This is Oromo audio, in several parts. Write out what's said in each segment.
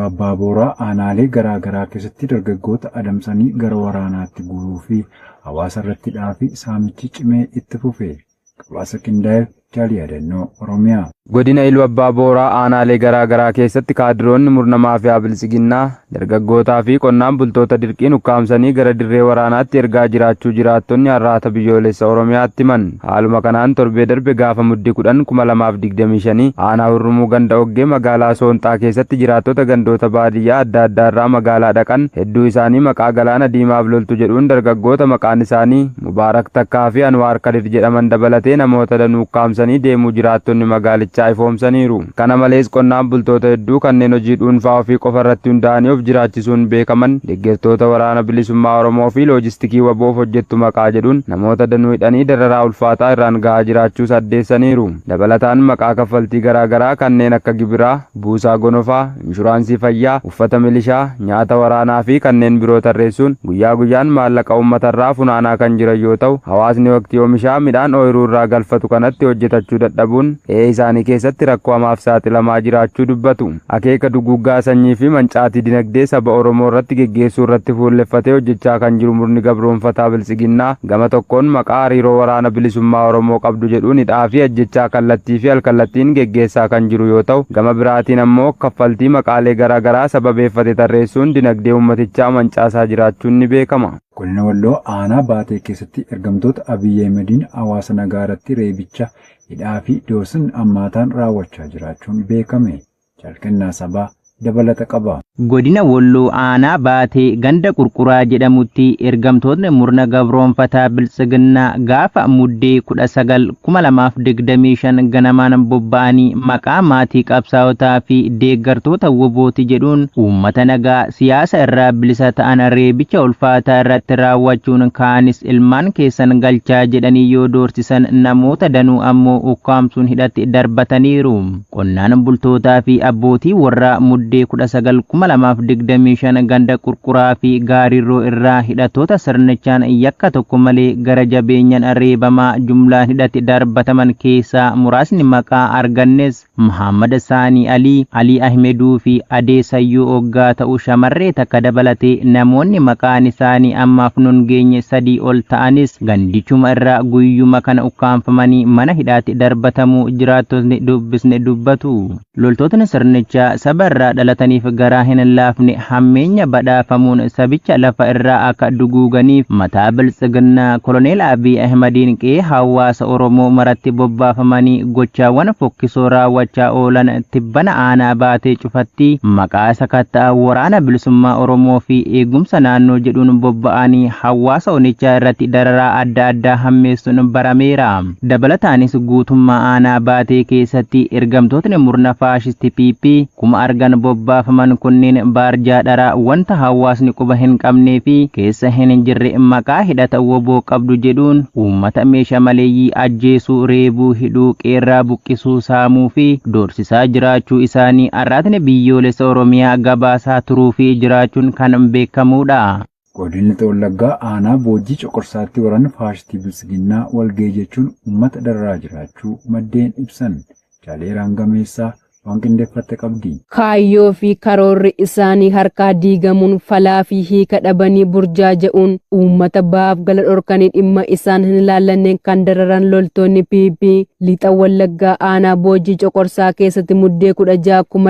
Iluu Abbaa Booraa aanaalee garaa garaa keessatti dargaggoota adamsanii gara waraanaatti guuruu fi hawaasa irratti dhaafii saamichi cimee itti fufe. Gabaasa qindaa'e Jaalii Yaadannoo Oromiyaa. Godina Iluu Abbaa Booraa aanaalee garaa garaa keessatti kaadiroonni murna maafiyaa bilisiginnaa dargaggootaa fi qonnaan bultoota dirqiin ukkaamsanii gara dirree waraanaatti ergaa jiraachuu jiraattonni har'aata biyyoolessa Oromiyaatti himan. Haaluma kanaan torbee darbe gaafa muddee 10/2025 aanaa Hurrumuu ganda Oggee magaalaa Soonxaa keessatti jiraattota gandoota baadiyyaa adda addaa irraa magaalaa dhaqan hedduu isaanii maqaa galaana diimaaf loltu jedhuun dargaggoota maqaan isaanii Mubaarak Takkaa fi Anwaar Kadir jedhaman dabalatee namoota danuu ukkaamsanii deemuu jiraattonni magaalichaa ifoomsaniiru. Kana malees qonnaan bultoota hedduu kanneen hojii dhuunfaa ofii qofa irratti hundaa'anii of jiraachisuun beekaman deeggartoota waraana bilisummaa Oromoo fi loojistikii waboof hojjettu maqaa jedhuun namoota danuu hidhanii dararaa ulfaataa irraan gahaa jiraachuu addeessaniiru. Dabalataan maqaa kaffaltii garaa garaa kanneen akka gibiraa, buusaa gonofaa, inshuraansii fayyaa, uffata milishaa, nyaata waraanaa fi kanneen biroo tarreessuun guyyaa guyyaan maallaqa uummatarraa funaanaa kan jiran yoo ta'u, hawaasni waqtii oomishaa midhaan ooyiruu irraa galfatu kanatti hojjetachuu dadhabuun isaanii keessatti rakkoo hamaaf saaxilamaa jiraachuu dubbatu. Akeeka duguggaa sanyii fi mancaatii dinagdee saba Oromoo irratti geggeessuu irratti fuulleffatee hojjechaa kan jiru murni gabroonfataa bilisiginnaa gama tokkoon maqaa hariiroo waraana bilisummaa Oromoo qabdu jedhuun hidhaa fi ajjechaa kallattii fi alkallattiin geggeessaa kan jiru yoo ta'u, gama biraatiin ammoo kaffaltii maqaalee garaa garaa sababeeffate tarreessuun dinagdee uummatichaa mancaasaa jiraachuun ni beekama. Godina Walloo aanaa Baatee keessatti ergamtoota Abiyyi Ahmediin hawaasa nagaa irratti reebicha hidhaa fi doorsiin ammaataan raawwachaa jiraachuun beekame. Jalqannaa sabaa dabalata qaba. Godina Walloo aanaa Baatee ganda Qurquraa jedhamutti ergamtoonni murna gabroonfataa bilisiginnaa gaafa muddee 19/2025 ganamaan bobba'anii maqaa maatii qabsaa'otaa fi deeggartoota wobooti jedhuun uummata nagaa siyaasa irraa bilisa ta'an reebicha ulfaataa irratti raawwachuun kaanis ilmaan keessan galchaa jedhanii yoo doorsisan namoota danuu ammoo ukkaamsuun hidhatti darbataniiru. Qonnaan bultootaa fi abbootii warraa muddee 19/2025 ganda Qurquraa fi Gaarirroo irraa hidhattoota sirnichaan yakka tokko malee gara jabeenyaan reebamaa jumlaan hidhatti darbataman keessaa muraasni maqaa argannes Muhammad Saanii Ali Ahmeduu fi Adeessayyuu Oggaa ta'uu shamarree takka dabalatee namoonni maqaan isaanii ammaaf nun geenye 3 ol ta'anis gandichuma irraa guyyuma kana ukkaanfamanii mana hidhaatti darbatamuu jiraattonni dubbisne dubbatu. Loltootni sirnichaa saba irraa dhalataniif garaa hin laafne hammeenya badhaafamuun sabicha lafa irraa akka duguuganiif mataa bilisiginnaa Koloneel Abiy Ahmediin qe'ee hawaasa Oromoo maratti bobbaafamanii gochaawwan fokkisoo raawwachaa oolan tibbana aanaa Baatee cufatti maqaa sakattaa waraana bilisummaa Oromoo fi eegumsa naannoo jedhuun bobba'anii hawaasa onichaa irratti dararaa adda addaa hammeessuun barameera. Dabalataanis guutummaa aanaa Baatee keessatti ergamtootni murna faashisti PP kuma argan bobbaafaman kunneen baarjaa dharaa wanta hawaasni quba hin qabnee fi keessa hin jirre maqaa hidhata woboo qabdu jedhuun uummata meeshaa maleeyyii ajjeesuu, reebuu, hidhuu, qeerraa buqqisuu, saamuu fi doorsisaa jiraachuu isaanii arraatni biyyoolessa Oromiyaa gabaasaa turuu fi jiraachuun kan beekamuudha. Godinni Wallaggaa aanaa Boojii Coqorsaatti waraana faashistii bilisiginnaa walga'ii jechuun uummata dararaa jiraachuu maddeen ibsan. Jaaleeraan Gameessaa waan qindeeffatte qabdi. Kaayyoo fi karoorri isaanii harkaa diigamuun falaa fi hiika dhabanii burjaaja'uun uummata baaf gala dhorkanii dhimma isaan hin ilaallanneen kan dararan loltoonni PP lixa Wallaggaa aanaa Boojii Coqorsaa keessatti muddee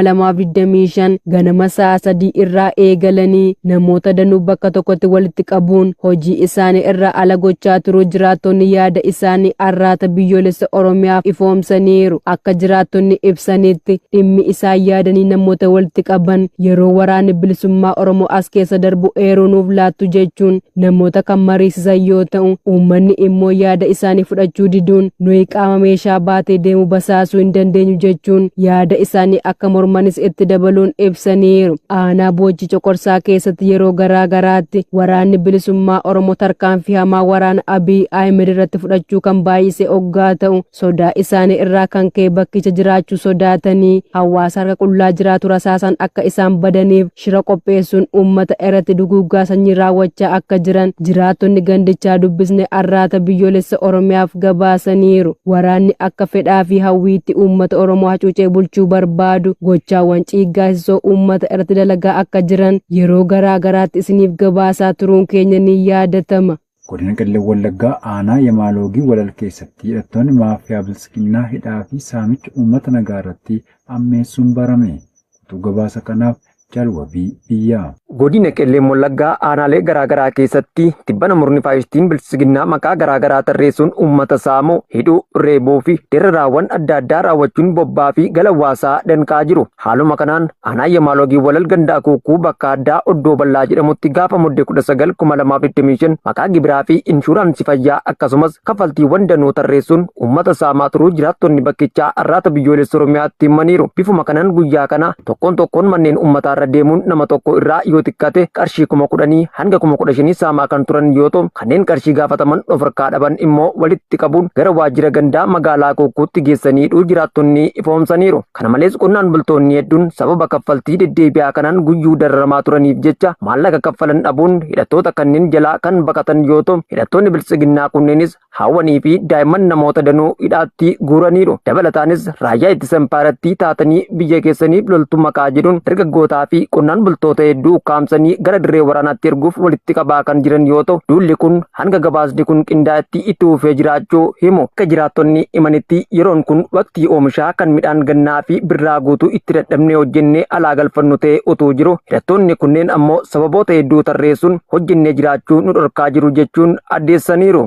16/2025 ganama sa'a 3 irraa eegalanii namoota danuu bakka tokkotti walitti qabuun hojii isaanii irraa ala gochaa turuu jiraattonni yaada isaanii arraata biyyoolessa Oromiyaaf ifoomsaniiru. Akka jiraattonni ibsanitti dhimmi isaan yaadanii namoota walitti qaban yeroo waraanni bilisummaa Oromoo as keessa darbu eeruu nuuf laattu jechuun namoota kan mariisisan yoo ta'u, uummanni immoo yaada isaanii fudhachuu diduun nuyi qaama meeshaa baatee deemu basaasuu hin dandeenyu jechuun yaada isaanii akka mormanis itti dabaluun ibsaniiru. Aanaa Boojii Coqorsaa keessatti yeroo garaa garaatti waraanni bilisummaa Oromoo tarkaanfii hamaa waraana Abiy Ahmed irratti fudhachuu kan baay'ise oggaa ta'u, sodaa isaanii irraa kan ka'e bakkicha jiraachuu sodaatanii hidhatanii hawaasa harka qullaa jiraatu rasaasan akka isaan badaniif shira qopheessuun uummata irratti duguuggaa sanyii raawwachaa akka jiran jiraattonni gandichaa dubbisne arraata biyyoolessa Oromiyaaf gabaasaniiru. Waraanni akka fedhaa fi hawwiitti uummata Oromoo hacuucee bulchuu barbaadu gochaawwan ciiggaasisoo uummata irratti dalagaa akka jiran yeroo garaa garaatti isiniif gabaasaa turuun keenya ni yaadatama. Godina Qellem Wallaggaa aanaa Yamaaloogii Walal keessatti hidhattoonni maafiyaa bilisiginnaa hidhaa fi saamicha uummata nagaa irratti ammeessuun barame. Utuu gabaasa kanaaf Jalwabii Biyyaa. Godina Qellem Wallaggaa aanaalee garaagaraa keessatti tibbana murni faayistiin bilisiginnaa maqaa garaagaraa tarreessuun uummata saamoo hidhuu reeboo fi dararawwan adda addaa raawwachuun bobbaa fi galawaasaa danqaa jiru. Haaluma kanaan aanaa Yamaaloogii Walal gandaa kuukuu bakka addaa Oddoo Ballaa jedhamutti gaafa muddee 19/2025 maqaa gibiraa fi inshuraansii fayyaa akkasumas kaffaltiiwwan danuu tarreessuun uummata saamaa turuu jiraattonni bakkichaa arraata biyyoolessa Oromiyaatti himaniiru. Bifuma kanaan guyyaa kana tokkoon manneen uummataa deemuun nama tokko irraa yoo xiqqaate qarshii 10,000 hanga 15,000 saamaa kan turan yoo ta'u kanneen qarshii gaafataman of harkaa dhaban immoo walitti qabuun gara waajjira gandaa magaalaa kuukuutti geessanii jiraattonni ifoomsaniiru. Kana malees qonnaan bultoonni hedduun sababa kaffaltii deddeebi'aa kanaan guyyuu dararamaa turaniif jecha maallaqa kaffalan dhabuun hidhattoota kanneen jalaa kan baqatan yoo ta'u hidhattoonni bilisiginnaa kunneenis hawwanii fi daa'imman namoota danuu hidhaatti guuraniiru. Dabalataanis raayyaa ittisa impaarattii taatanii biyya keessaniif loltu maqaa jedhuun dargaggootaa fi qonnaan bultoota hedduu ukkaamsanii gara dirree waraanaatti erguuf walitti qabaa kan jiran yoo ta'u duulli kun hanga gabaasni kun qindaa'etti itti fufee jiraachuu himu. Akka jiraattonni himanitti yeroon kun waqtii oomishaa kan midhaan gannaa fi birraa guutuu itti dadhabnee hojjennee alaa galfannu ta'ee utuu jiru hidhattoonni kunneen ammoo sababoota hedduu tarreessuun hojjennee jiraachuu nu dhorkaa jiru jechuun addeessaniiru.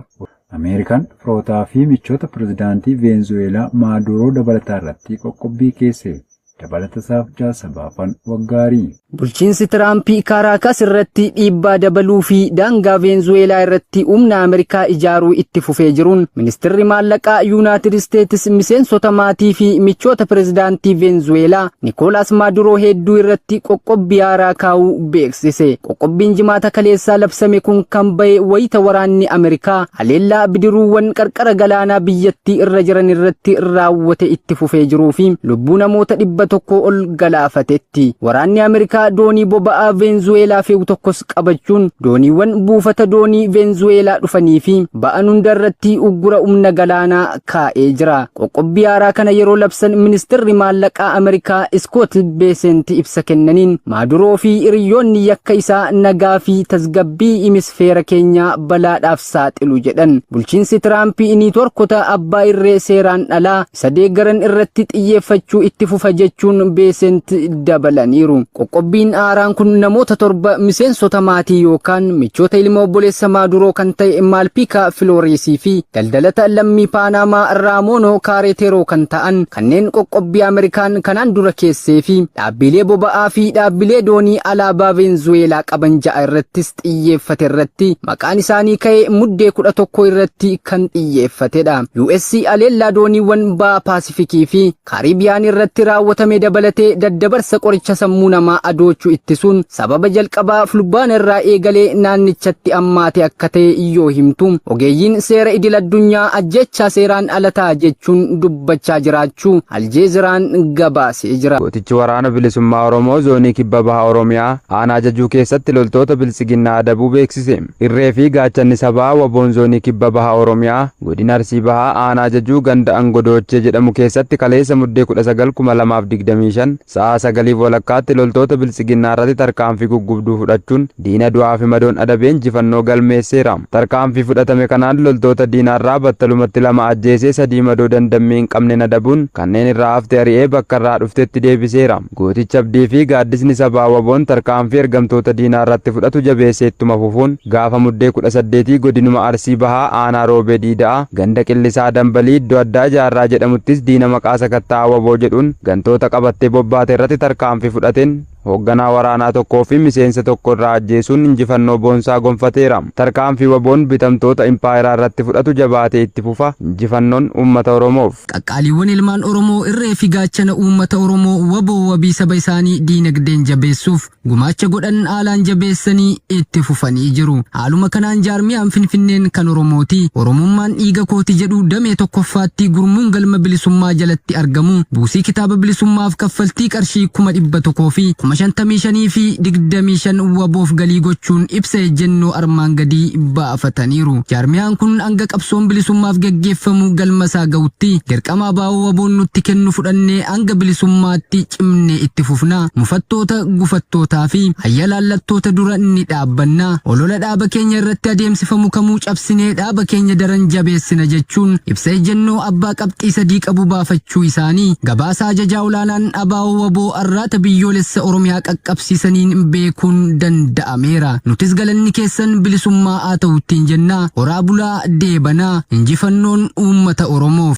Ameerikaan firootaa fi michoota pirezidaantii Veenzuweelaa Maaduroo dabalataa irratti qoqqobbii keesse. Dabalata isaaf jaasabaafan waggaarii. Bulchiinsi Tiraampii Kaaraakas irratti dhiibbaa dabaluu fi daangaa Veenzuweelaa irratti humna Ameerikaa ijaaruu itti fufee jiruun ministeerri maallaqaa Yuunaayitid Isteetsi miseensota maatii fi michoota pirezidaantii Veenzuweelaa Nikoolas Maaduroo hedduu irratti qoqqobbii haaraa kaa'uu beeksise. Qoqqobbiin jimaata kaleessaa labsame kun kan ba'e wayita waraanni Ameerikaa haleellaa bidiruuwwan qarqara galaanaa biyyattii irra jiran irratti raawwate itti fufee jiruu fi lubbuu namoota 100 ol galaafatetti. Waraanni Ameerikaa doonii boba'aa Veenzuweelaa fe'u tokkos qabachuun dooniiwwan buufata doonii Veenzuweelaa dhufanii fi ba'an hunda irratti uggura humna galaanaa kaa'ee jira. Qoqqobbii haaraa kana yeroo labsan ministeerri maallaqaa Ameerikaa Iskoot Beesent ibsa kennaniin Maaduroo fi hiriyoonni yakka isaa nagaa fi tasgabbii hemisfeera keenyaa balaadhaaf saaxilu jedhan. Bulchiinsi Tiraampii niitoorkota abbaa irree seeraan alaa isa deeggaran irratti xiyyeeffachuu itti fufa jechuun Beesent dabalaniiru. Qoqqobbiin haaraan kun namoota 7 miseensota maatii yookaan michoota ilma obboleessa Maaduroo kan ta'e Maalpiikaa Filooresii fi daldalata lammii Paanamaa Raamoonoo Kaareteroo kan ta'an kanneen qoqqobbii Ameerikaan kanaan dura keessee fi dhaabbilee boba'aa fi dhaabbilee doonii alaabaa Veenzuweelaa qaban 6 irrattis xiyyeeffate irratti maqaan isaanii ka'ee muddee 11 irratti kan xiyyeeffatedha. US aleellaa dooniiwwan ba'a Paasifikii fi Kaaribiyaan irratti raawwatame dabalatee daddabarsa qoricha sammuu namaa adoochuu ittisuun sababa jalqabaa fulbaana irraa eegalee naannichatti ammaate akka ta'e yoo himtu ogeeyyiin seera idil addunyaa ajjechaa seeraan alataa jechuun dubbachaa jiraachuu Aljeeziraan gabaasee jira. Gootichi waraana bilisummaa Oromoo zoonii kibba baha Oromiyaa aanaa Jajuu keessatti loltoota bilisiginnaa adabuu beeksise. Irree fi gaachanni sabaa waboon zoonii kibba baha Oromiyaa godina Arsii bahaa aanaa Jajuu ganda Angodoochee jedhamu keessatti kaleessa muddee 19/2025 sa'a 9 walakkaatti loltoota bilisiginnaa irratti tarkaanfii guggubduu fudhachuun diina du'aa fi madoon adabee injifannoo galmeesseera. Tarkaanfii fudhatame kanaan loltoota diinaarraa battalumatti 2 ajjeesee 3 madoo dandammee hin qabne adabuun kanneen irraa hafte ari'ee bakka irraa dhuftetti deebiseera. Gooticha abdii fi gaaddisni sabaa waboon tarkaanfii ergamtoota diinaa irratti fudhatu jabeessee ittuma fufuun gaafa muddee 18 godinuma Arsii bahaa aanaa Roobee Diidaa ganda Qillisaa Dambalii iddoo addaa Jaarraa jedhamuttis diina maqaa sakattaa waboo jedhuun gantoota qabattee bobbaate irratti tarkaanfii fudhateen hoogganaa waraanaa tokkoo fi miseensa tokko irraa ajjeesuun injifannoo boonsaa gonfateera. Tarkaanfii waboon bitamtoota impaayeraa irratti fudhatu jabaatee itti fufa. Injifannoon uummata Oromoof. Qaqqaaliiwwan ilmaan Oromoo irree fi gaachana uummata Oromoo waboo wabii saba isaanii diinagdeen jabeessuuf gumaacha godhan haalaan jabeessanii itti fufanii jiru. Haaluma kanaan jaarmiyaan Finfinneen kan Oromooti. Oromummaan dhiiga kooti jedhu damee tokkoffaatti gurmuun galma bilisummaa jalatti argamu. Buusii kitaaba bilisummaaf kaffaltii qarshii 100,000 fi 55,000 fi 25 waboof galii gochuun ibsa ejjennoo armaan gadii baafataniiru. Jaarmiyaan kun hanga qabsoon bilisummaaf geggeeffamu galma isaa ga'utti dirqama baa'oo waboon nutti kennu fudhannee hanga bilisummaatti cimnee itti fufna. Mufattoota gufattootaa fi hayyalaallattoota dura ni dhaabbanna. Olola dhaaba keenya irratti adeemsifamu kamuu cabsinee dhaaba keenya daran jabeessina jechuun ibsa ejjennoo abbaa qabxii sadii qabu baafachuu isaanii gabaasaa ajajaa olaanaan abaa'oo waboo arraata biyyoolessa Oromiyaa qaqqabsiisaniin beekuun danda'ameera. Nutis galanni keessan bilisummaa haa ta'u ittiin jenna. Horaa bulaa deebanaa. Injifannoon uummata Oromoof.